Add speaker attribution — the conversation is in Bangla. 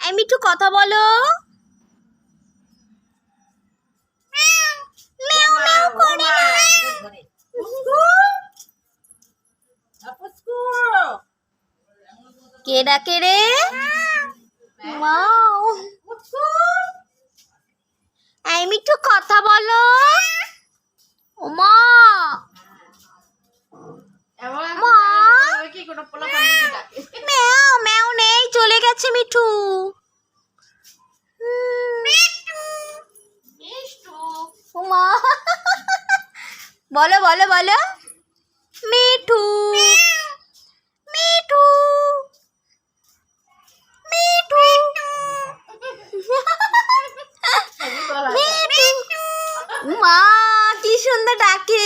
Speaker 1: এই মিঠু কথা বলো। মেও মেও করে না। কে ডাকে রে? মাও। এই মিঠু কথা বলো। ওমা ম্যাও ম্যাও নেই, চলে গেছে মিঠু। ওমা বলো বলো বলো। মিঠু মিঠু মিঠু মিঠু। মা কি সুন্দর ডাকে।